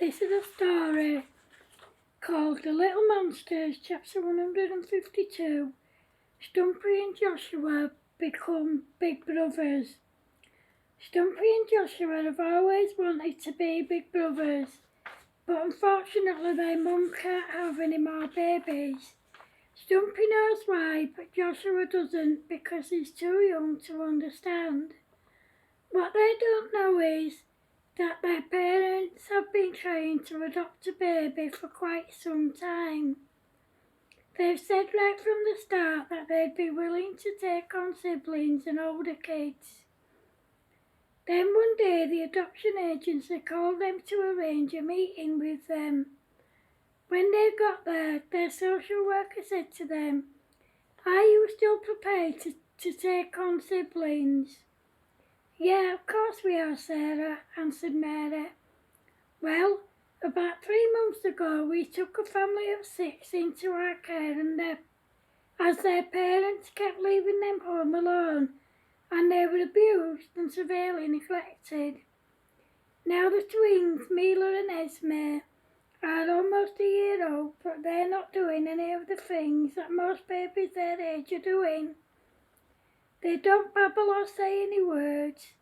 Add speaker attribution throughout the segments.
Speaker 1: This is a story called The Little Monsters, chapter 152. Stumpy and Joshua become big brothers. Stumpy and Joshua have always wanted to be big brothers, but unfortunately their mum can't have any more babies. Stumpy knows why, but Joshua doesn't because he's too young to understand. What they don't know is that their parents have been trying to adopt a baby for quite some time. They've said right from the start that they'd be willing to take on siblings and older kids. Then one day the adoption agency called them to arrange a meeting with them. When they got there, their social worker said to them, "Are you still prepared to take on siblings?" "Yeah, of course we are, Sarah," answered Mary. "Well, about 3 months ago we took a family of 6 into our care as their parents kept leaving them home alone and they were abused and severely neglected. Now the twins, Mila and Esme, are almost a year old, but they're not doing any of the things that most babies their age are doing. They don't babble or say any words.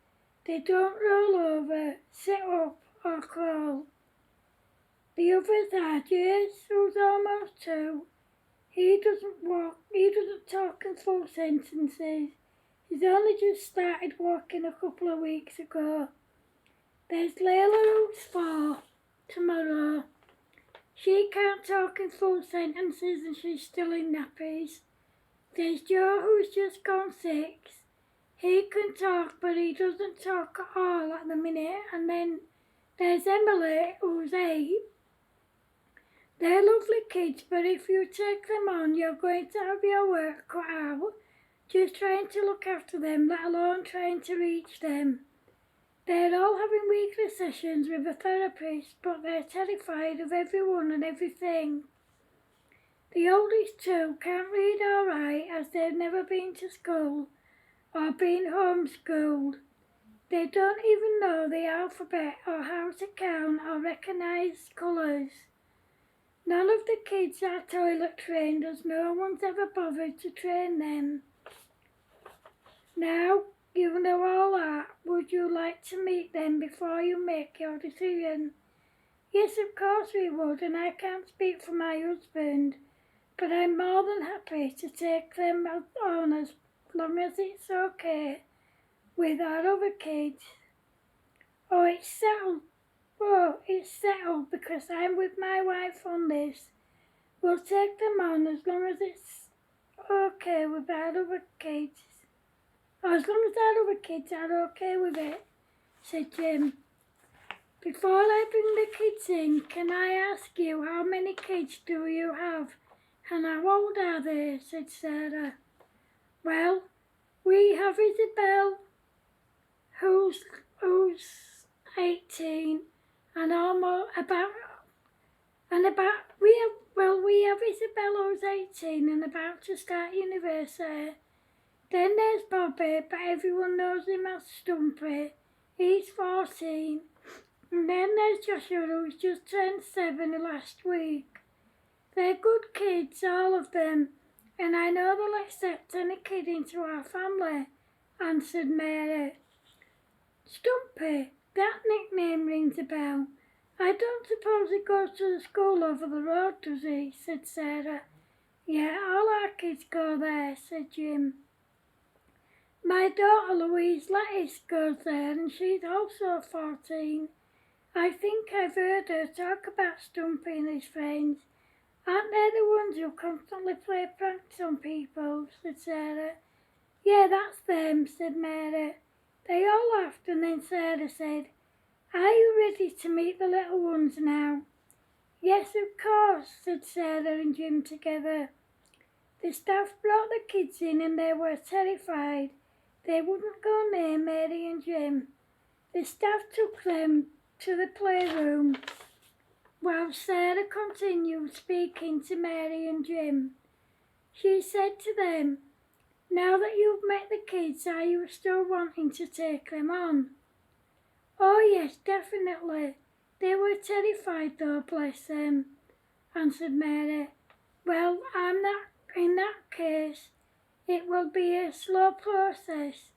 Speaker 1: They don't roll over, sit up or crawl. The others are Jace, who's almost 2. He doesn't walk, he doesn't talk in full sentences. He's only just started walking a couple of weeks ago. There's Layla, who's 4, tomorrow. She can't talk in full sentences and she's still in nappies. There's Joe, who's just gone 6. He can talk, but he doesn't talk at all at the minute. And then there's Emily, who's 8. They're lovely kids, but if you take them on, you're going to have your work cut out, just trying to look after them, let alone trying to reach them. They're all having weekly sessions with a therapist, but they're terrified of everyone and everything. The oldest 2 can't read or write as they've never been to school or been homeschooled. They don't even know the alphabet or how to count or recognise colours. None of the kids are toilet trained as no one's ever bothered to train them. Now, you know all that. Would you like to meet them before you make your decision?" "Yes, of course we would, and I can't speak for my husband, but I'm more than happy to take them on as long as it's okay with our other kids." "Oh, it's settled. Oh, it's settled because I'm with my wife on this. We'll take them on as long as it's okay with our other kids. Oh, as long as our other kids are okay with it," said Jim. "Before I bring the kids in, can I ask you how many kids do you have and how old are they?" said Sarah. "Well, we have Isabel, who's 18, and we have Isabel who's 18 and about to start university. Then there's Bobby, but everyone knows him as Stumpy. He's 14. And then there's Joshua, who's just turned 7 last week. They're good kids, all of them, and I know they'll accept any kid into our family," answered Mary. "Stumpy, that nickname rings a bell. I don't suppose he goes to the school over the road, does he?" said Sarah. "Yeah, all our kids go there," said Jim. "My daughter Louise Lettice goes there and she's also 14. I think I've heard her talk about Stumpy and his friends. Aren't they the ones who constantly play pranks on people?" said Sarah. "Yeah, that's them," said Mary. They all laughed and then Sarah said, "Are you ready to meet the little ones now?" "Yes, of course," said Sarah and Jim together. The staff brought the kids in and they were terrified. They wouldn't go near Mary and Jim. The staff took them to the playroom while Sarah continued speaking to Mary and Jim. She said to them, "Now that you've met the kids, are you still wanting to take them on?" "Oh yes, definitely. They were terrified though, bless them, answered Mary. Well, in that case, it will be a slow process.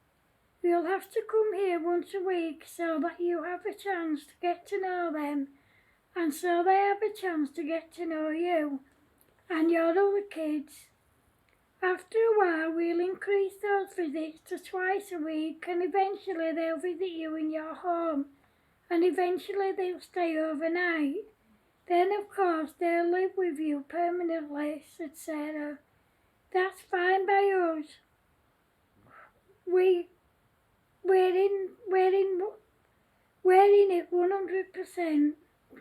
Speaker 1: You'll have to come here once a week so that you have a chance to get to know them, and so they have a chance to get to know you and your other kids. After a while, we'll increase those visits to twice a week, and eventually they'll visit you in your home, and eventually they'll stay overnight. Then, of course, they'll live with you permanently, said Sarah. That's fine by us. We're in it 100%,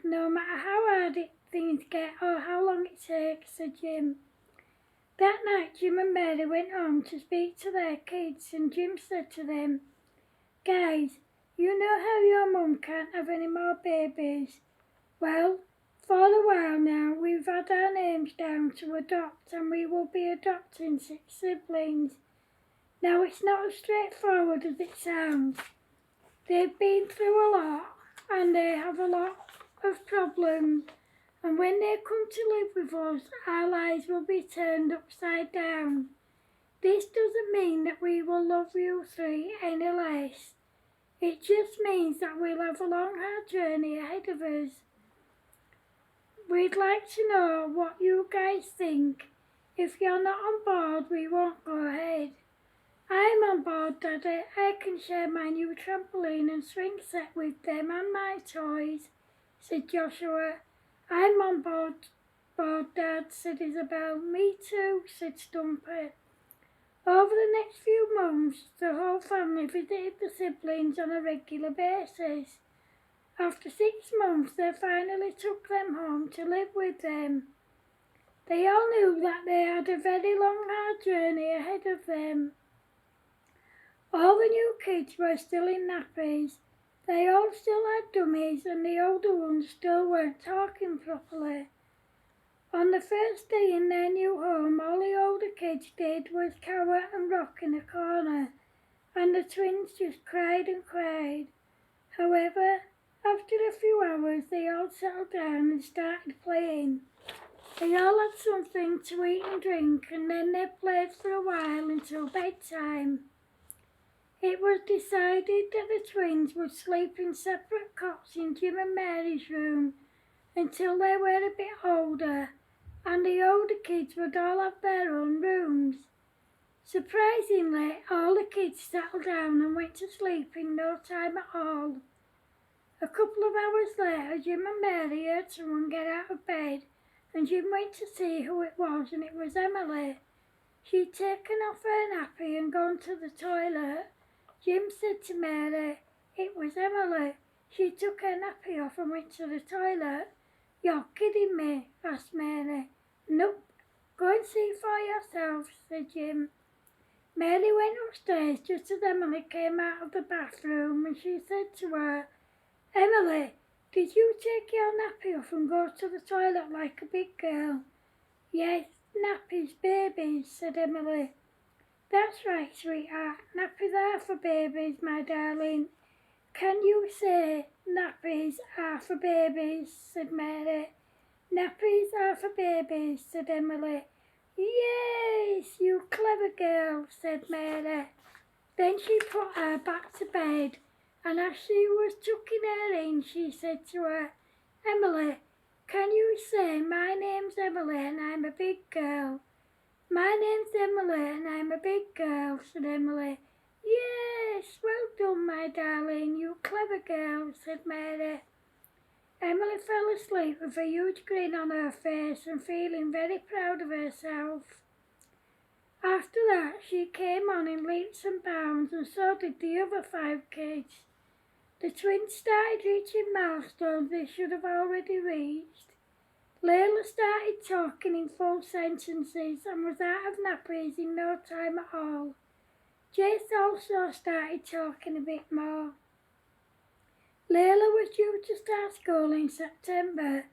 Speaker 1: no matter how hard things get or how long it takes, said Jim. That night, Jim and Mary went home to speak to their kids, and Jim said to them, Guys, you know how your mum can't have any more babies? Well, for a while now, we've had our names down to adopt, and we will be adopting 6 siblings. Now, it's not as straightforward as it sounds. They've been through a lot, and they have a lot of problems. And when they come to live with us, our lives will be turned upside down. This doesn't mean that we will love you 3 any less. It just means that we'll have a long, hard journey ahead of us. We'd like to know what you guys think. If you're not on board, we won't go ahead. I'm on board, Daddy. I can share my new trampoline and swing set with them and my toys, said Joshua. I'm on board, Dad, said Isabel. Me too, said Stumpy. Over the next few months, the whole family visited the siblings on a regular basis. After 6 months, they finally took them home to live with them. They all knew that they had a very long, hard journey ahead of them. All the new kids were still in nappies. They all still had dummies, and the older ones still weren't talking properly. On the first day in their new home, all the older kids did was cower and rock in a corner, and the twins just cried and cried. However, after a few hours, they all settled down and started playing. They all had something to eat and drink, and then they played for a while until bedtime. It was decided that the twins would sleep in separate cots in Jim and Mary's room until they were a bit older, and the older kids would all have their own rooms. Surprisingly, all the kids settled down and went to sleep in no time at all. A couple of hours later, Jim and Mary heard someone get out of bed, and Jim went to see who it was, and it was Emily. She'd taken off her nappy and gone to the toilet. Jim said to Mary, "It was Emily. She took her nappy off and went to the toilet." "You're kidding me," asked Mary. "Nope. Go and see for yourself," said Jim. Mary went upstairs just as Emily came out of the bathroom, and she said to her, "Emily, did you take your nappy off and go to the toilet like a big girl?" "Yes, nappies, babies," said Emily. "That's right, sweetheart. Nappies are for babies, my darling." "Can you say nappies are for babies?" said Mary. "Nappies are for babies," said Emily. "Yes, you clever girl," said Mary. Then she put her back to bed, and as she was tucking her in, she said to her, "Emily, can you say, 'My name's Emily and I'm a big girl'?" "My name's Emily and I'm a big girl," said Emily. "Yes, well done, my darling, you clever girl," said Mary. Emily fell asleep with a huge grin on her face and feeling very proud of herself. After that, she came on in leaps and bounds, and so did the other 5 kids. The twins started reaching milestones they should have already reached. Layla started talking in full sentences and was out of nappies in no time at all. Jace also started talking a bit more. Layla was due to start school in September,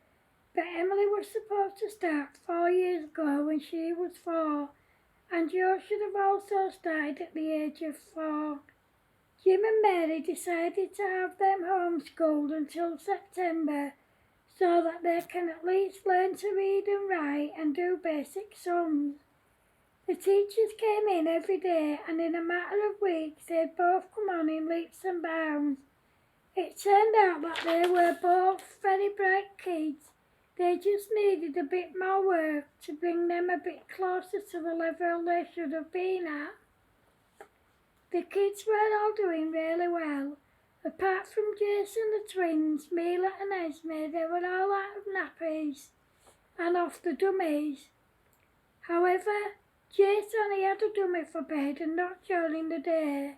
Speaker 1: but Emily was supposed to start 4 years ago when she was 4, and Jo should have also started at the age of 4. Jim and Mary decided to have them homeschooled until September so that they can at least learn to read and write and do basic sums. The teachers came in every day and in a matter of weeks they'd both come on in leaps and bounds. It turned out that they were both very bright kids. They just needed a bit more work to bring them a bit closer to the level they should have been at. The kids were all doing really well. Apart from Jason the twins, Mila and Esme, they were all out of nappies and off the dummies. However, Jason he had a dummy for bed and not during the day.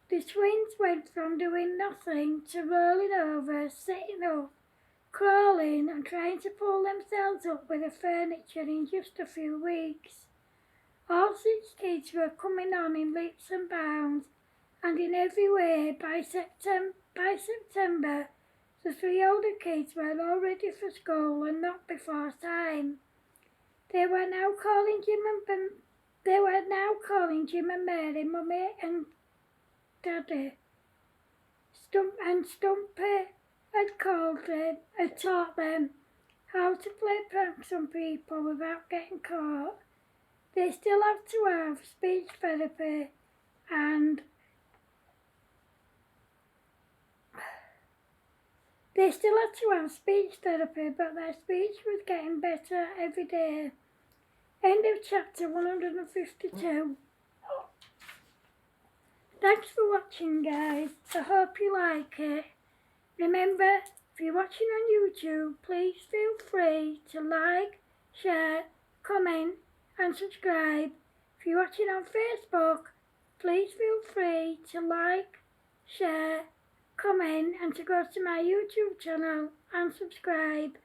Speaker 1: The twins went from doing nothing to rolling over, sitting up, crawling and trying to pull themselves up with the furniture in just a few weeks. All 6 kids were coming on in leaps and bounds, and in every way by September, the 3 older kids were all ready for school and not before time. They were now calling Jim and Mary Mummy and Daddy. Stumpy had taught them how to play pranks on people without getting caught. They still have to have speech therapy and but their speech was getting better every day. End of chapter 152. Thanks for watching, guys. I hope you like it. Remember, if you're watching on YouTube, please feel free to like, share, comment and subscribe. If you're watching on Facebook, please feel free to like, share, comment and to go to my YouTube channel and subscribe.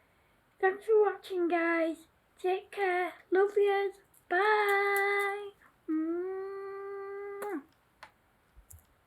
Speaker 1: Thanks for watching, guys. Take care. Love yous. Bye.